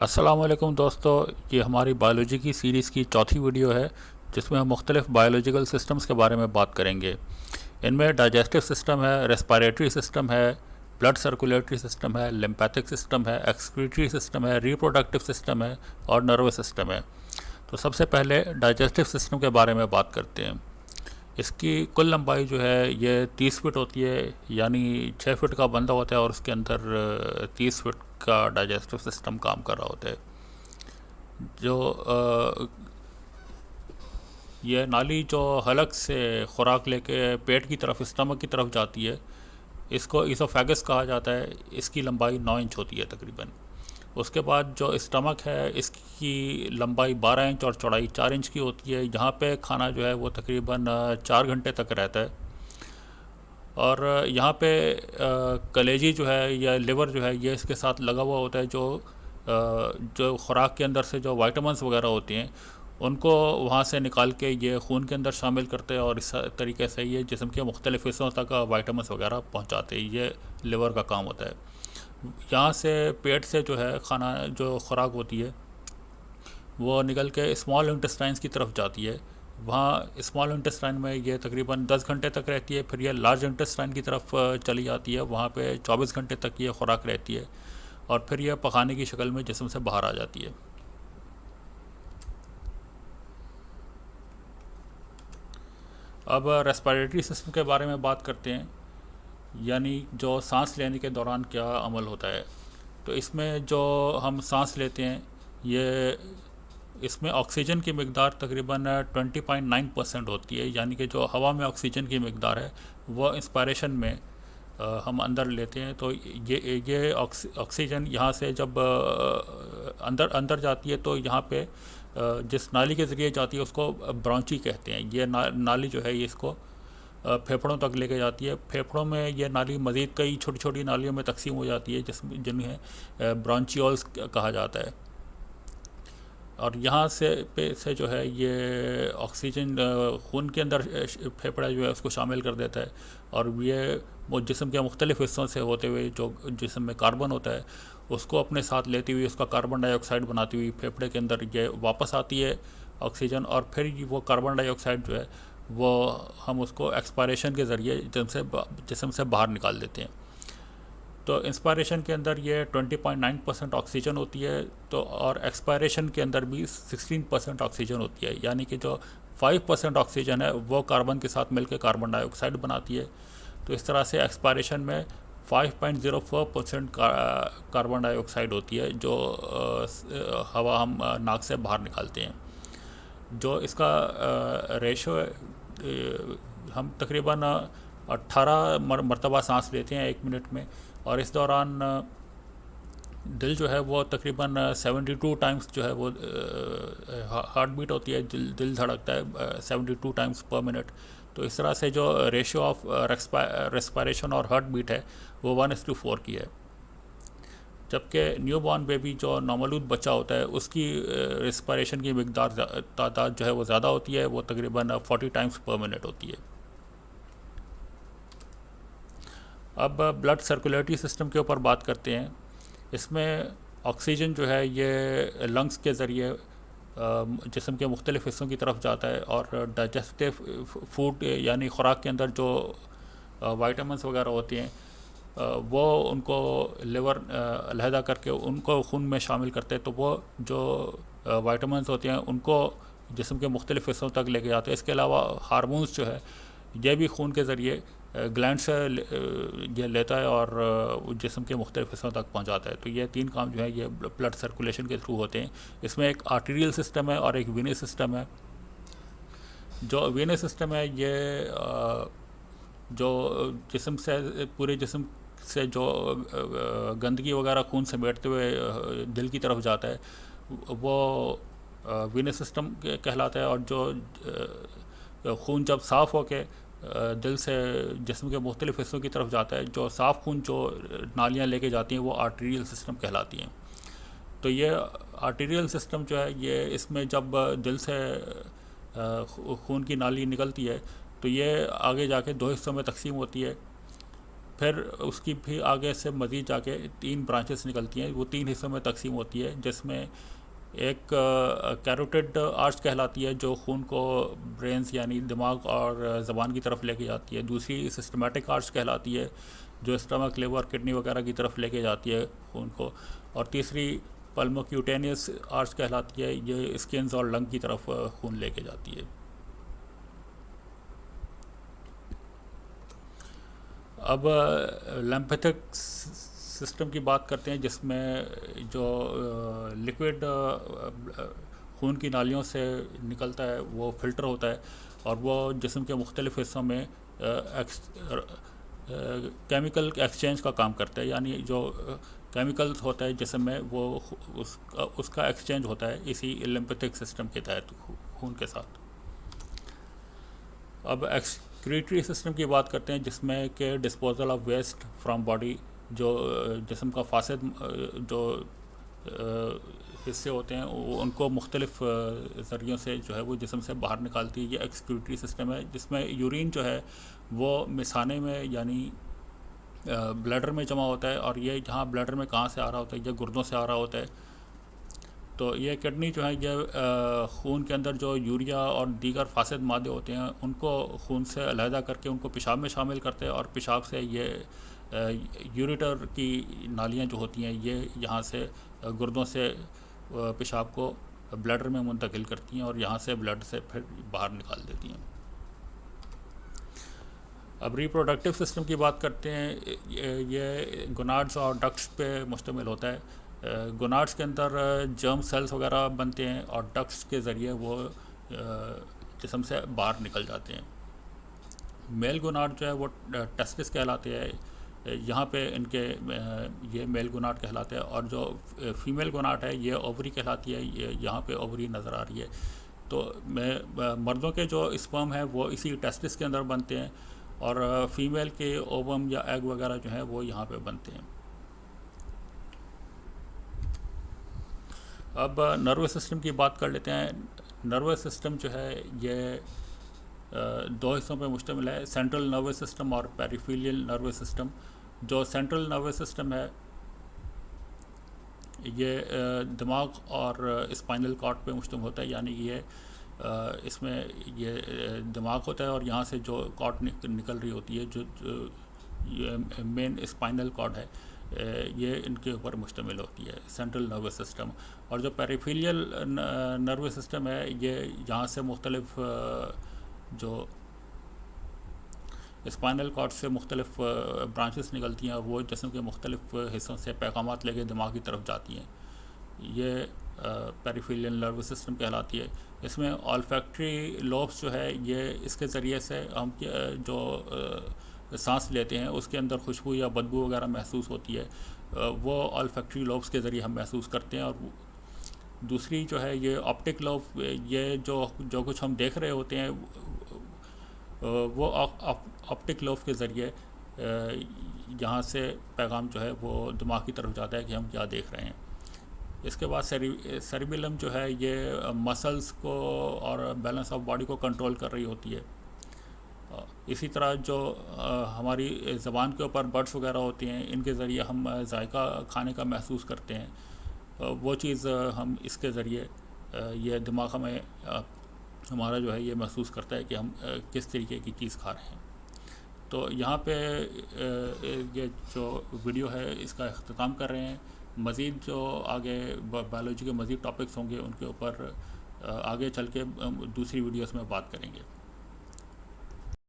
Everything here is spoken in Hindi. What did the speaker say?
अस्सलामुअलैकुम दोस्तों, ये हमारी बायोलॉजी की सीरीज़ की चौथी वीडियो है जिसमें हम मुख्तलिफ बायोलॉजिकल सिस्टम्स के बारे में बात करेंगे। इनमें डाइजेस्टिव सिस्टम है, रेस्पिरेटरी सिस्टम है, ब्लड सर्कुलेटरी सिस्टम है, लिम्फेटिक सिस्टम है, एक्सक्रीटरी सिस्टम है, रिप्रोडक्टिव सिस्टम है और नर्वस सिस्टम है। तो सबसे पहले डाइजेस्टिव सिस्टम के बारे में बात करते हैं। इसकी कुल लंबाई जो है ये 30 फीट होती है, यानी 6 फीट का बंदा होता है और उसके अंदर 30 फीट का डाइजेस्टिव सिस्टम काम कर रहा होता है। जो ये नाली जो हलक से खुराक लेके पेट की तरफ, स्टमक की तरफ जाती है, इसको इसोफेगस कहा जाता है। इसकी लंबाई 9 इंच होती है तकरीबन। उसके बाद जो स्टमक है, इसकी लंबाई 12 इंच और चौड़ाई 4 इंच की होती है। यहाँ पे खाना जो है वो तकरीबन 4 घंटे तक रहता है। और यहाँ पे कलेजी जो है या लिवर जो है ये इसके साथ लगा हुआ होता है, जो खुराक के अंदर से जो वाइटामिन्स वगैरह होती हैं उनको वहाँ से निकाल के ये खून के अंदर शामिल करते हैं और इस तरीके से ये जिस्म के मुख्तलिफ़ हिस्सों तक वाइटामिन्स वगैरह पहुँचाते हैं। ये लिवर का काम होता है। यहाँ से पेट से जो है खाना, जो खुराक होती है, वो निकल के स्मॉल इंटेस्टाइन्स की तरफ जाती है। वहाँ स्मॉल इंटेस्टाइन में ये तकरीबन 10 घंटे तक रहती है। फिर ये लार्ज इंटेस्टाइन की तरफ चली जाती है। वहाँ पे 24 घंटे तक ये खुराक रहती है और फिर यह पखाने की शक्ल में जिस्म से बाहर आ जाती है। अब रेस्पिरेटरी सिस्टम के बारे में बात करते हैं, यानी जो सांस लेने के दौरान क्या अमल होता है। तो इसमें जो हम सांस लेते हैं, ये इसमें ऑक्सीजन की मकदार तकरीबन 20.9% होती है, यानी कि जो हवा में ऑक्सीजन की मकदार है वो इंस्पायरेशन में हम अंदर लेते हैं। तो ये ऑक्सीजन यहाँ से जब अंदर अंदर जाती है तो यहाँ पे जिस नाली के ज़रिए जाती है उसको ब्रॉन्ची कहते हैं। ये नाली जो है ये इसको फेफड़ों तक लेके जाती है। फेफड़ों में ये नाली मज़ीद कई छोटी छोटी नालियों में तकसीम हो जाती है जिन्हें ब्रॉन्चियोल्स कहा जाता है। और यहाँ से जो है ये ऑक्सीजन खून के अंदर फेफड़ा जो है उसको शामिल कर देता है और ये वो जिस्म के मुख्तलिफ़ हिस्सों से होते हुए जो जिस्म में कार्बन होता है उसको अपने साथ लेती हुई उसका कार्बन डाइऑक्साइड बनाती हुई फेफड़े के अंदर ये वापस आती है ऑक्सीजन। और फिर वो कार्बन डाइऑक्साइड जो है वो हम उसको एक्सपायरेशन के ज़रिए जिस्म से बाहर निकाल देते हैं। तो इंस्पायरेशन के अंदर ये 20.9% ऑक्सीजन होती है, तो और एक्सपायरेशन के अंदर भी 16% ऑक्सीजन होती है, यानी कि जो 5% ऑक्सीजन है वो कार्बन के साथ मिलकर कार्बन डाइऑक्साइड बनाती है। तो इस तरह से एक्सपायरेशन में 5.04% कार्बन डाइऑक्साइड होती है जो हवा हम नाक से बाहर निकालते हैं। जो इसका रेशो है, हम तकरीबन 18 मरतबा सांस लेते हैं 1 मिनट में। और इस दौरान दिल जो है वो तकरीबन 72 टाइम्स जो है वो हार्ट बीट होती है, दिल धड़कता है 72 टाइम्स पर मिनट। तो इस तरह से जो रेशियो ऑफ रेस्पिरेशन और हार्ट बीट है वो 1:4 की है। जबकि न्यू बॉर्न बेबी जो नौमौलूद बच्चा होता है उसकी रेस्पिरेशन की मकदार तादाद जो है वो ज़्यादा होती है, वो तकरीबन 40 टाइम्स पर मिनट होती है। अब ब्लड सर्कुलेटरी सिस्टम के ऊपर बात करते हैं। इसमें ऑक्सीजन जो है ये लंग्स के ज़रिए जिस्म के मुख्तलिफ़ हिस्सों की तरफ जाता है और डाइजेस्टिव फूड यानी खुराक के अंदर जो वाइटामिन्स वगैरह होती हैं वो उनको लिवर अलहदा करके उनको खून में शामिल करते हैं। तो वो जो वाइटामिन्स होते हैं उनको जिस्म के मुख्तलिफ़ हिस्सों तक लेके जाते हैं। इसके अलावा हार्मोन्स जो है ये भी खून के ज़रिए ग्लैंड से ये लेता है और जिस्म के मुख्तलिफ़ हिस्सों तक पहुंचाता है। तो ये 3 काम जो है ये ब्लड सर्कुलेशन के थ्रू होते हैं। इसमें एक आर्टीरियल सिस्टम है और एक वीनस सिस्टम है। जो वीनस सिस्टम है ये जो जिस्म से पूरे जिस्म से जो गंदगी वगैरह खून समेटते हुए दिल की तरफ जाता है वो वीनस सिस्टम कहलाता है। और जो खून जब साफ़ होके दिल से जिस्म के मुख्तलिफ़ हिस्सों की तरफ जाता है, जो साफ़ खून जो नालियाँ लेके जाती हैं वो आर्टीरियल सिस्टम कहलाती हैं। तो ये आर्टीरियल सिस्टम जो है ये इसमें जब दिल से खून की नाली निकलती है तो ये आगे जाके 2 हिस्सों में तकसीम होती है। फिर उसकी भी आगे से मज़ीद जाके 3 ब्रांचेस निकलती हैं, वो 3 हिस्सों में तकसीम होती है, जिसमें एक कैरोटिड आर्च कहलाती है जो खून को ब्रेन्स यानी दिमाग और ज़बान की तरफ लेके जाती है। दूसरी सिस्टमेटिक आर्च कहलाती है जो स्टमक, लिवर, किडनी वगैरह की तरफ लेके जाती है खून को। और तीसरी पल्मोक्यूटेनियस आर्च कहलाती है, ये स्किन्स और लंग की तरफ खून लेके जाती है। अब लिम्फेटिक सिस्टम की बात करते हैं, जिसमें जो लिक्विड खून की नालियों से निकलता है वो फ़िल्टर होता है और वो जिस्म के मुख्तलिफ़ हिस्सों में केमिकल एक्सचेंज का काम करता है। यानी जो केमिकल्स होता है जिसम में वो उसका एक्सचेंज होता है इसी लिम्फेटिक सिस्टम के तहत खून के साथ। अब एक्सक्रीटरी सिस्टम की बात करते हैं, जिसमें कि disposal of waste from body, जो जिस्म का फासिद जो हिस्से होते हैं उनको मुख्तलिफ ज़रियों से जो है वो जिस्म से बाहर निकालती है। ये एक्सक्रीटरी सिस्टम है, जिसमें यूरिन जो है वो मिसाने में यानी ब्लैडर में जमा होता है, और ये जहाँ ब्लैडर में कहाँ से आ रहा होता है, ये गुर्दों से आ रहा होता है। तो ये किडनी जो है ये खून के अंदर जो यूरिया और दीगर फासिद मादे होते हैं उनको खून से अलहदा करके उनको पेशाब में शामिल करते हैं, और पेशाब से ये यूरेटर की नालियाँ जो होती हैं ये यहाँ से गुर्दों से पेशाब को ब्लैडर में मुंतकिल करती हैं और यहाँ से ब्लड से फिर बाहर निकाल देती हैं। अब रिप्रोडक्टिव सिस्टम की बात करते हैं, ये गोनाड्स और डक्ट्स पे मुश्तमिल होता है। गोनाड्स के अंदर जर्म सेल्स वगैरह बनते हैं और डक्ट्स के ज़रिए वो जिस्म से बाहर निकल जाते हैं। मेल गोनाड जो है वो टेस्टिस कहलाते हैं, यहाँ पे इनके ये मेल गोनाड कहलाते हैं, और जो फीमेल गोनाड है ये ओवरी कहलाती है, ये यहाँ पे ओवरी नज़र आ रही है। तो मर्दों के जो स्पर्म है वो इसी टेस्टिस के अंदर बनते हैं, और फीमेल के ओवम या एग वगैरह जो है वो यहाँ पे बनते हैं। अब नर्वस सिस्टम की बात कर लेते हैं। नर्वस सिस्टम जो है ये दो हिस्सों पे मुश्तमिल है, सेंट्रल नर्वस सिस्टम और पेरिफेरल नर्वस सिस्टम। जो सेंट्रल नर्वस सिस्टम है ये दिमाग और स्पाइनल कॉर्ड पे मुश्तमिल होता है, यानी ये इसमें ये दिमाग होता है और यहाँ से जो कॉर्ड निकल रही होती है, जो ये मेन स्पाइनल कॉर्ड है, ये इनके ऊपर मुश्तमिल होती है सेंट्रल नर्वस सिस्टम। और जो पेरिफेरल नर्वस सिस्टम है ये यहाँ से मुख्तलिफ जो स्पाइनल कॉर्ड से मुख्तलिफ ब्रांचेस निकलती हैं और वो जिस्म के मुख्तलिफ हिस्सों से पैगामात लेके दिमाग की तरफ जाती हैं। ये पेरिफेरल नर्वस सिस्टम कहलाती है। इसमें ऑल्फैक्टरी लोब्स जो है ये इसके ज़रिए से हम जो सांस लेते हैं उसके अंदर खुशबू या बदबू वगैरह महसूस होती है, वो ऑल्फैक्टरी लोब्स के ज़रिए हम महसूस करते हैं। और दूसरी जो है ये ऑप्टिक लोब, ये जो कुछ हम देख रहे होते हैं वो ऑप्टिक लोब के ज़रिए यहाँ से पैगाम जो है वो दिमाग की तरफ जाता है कि हम क्या देख रहे हैं। इसके बाद सेरिबेलम जो है ये मसल्स को और बैलेंस ऑफ बॉडी को कंट्रोल कर रही होती है। इसी तरह जो हमारी ज़बान के ऊपर बड्स वगैरह होती हैं, इनके ज़रिए हम जायका खाने का महसूस करते हैं। वो चीज़ हम इसके ज़रिए ये दिमाग हमें हमारा जो है ये महसूस करता है कि हम किस तरीके की चीज़ खा रहे हैं। तो यहाँ पे ये जो वीडियो है इसका अख्ताम कर रहे हैं। मज़ीद जो आगे बायोलॉजी के मज़ीद टॉपिक्स होंगे उनके ऊपर आगे चल के दूसरी वीडियोस में बात करेंगे।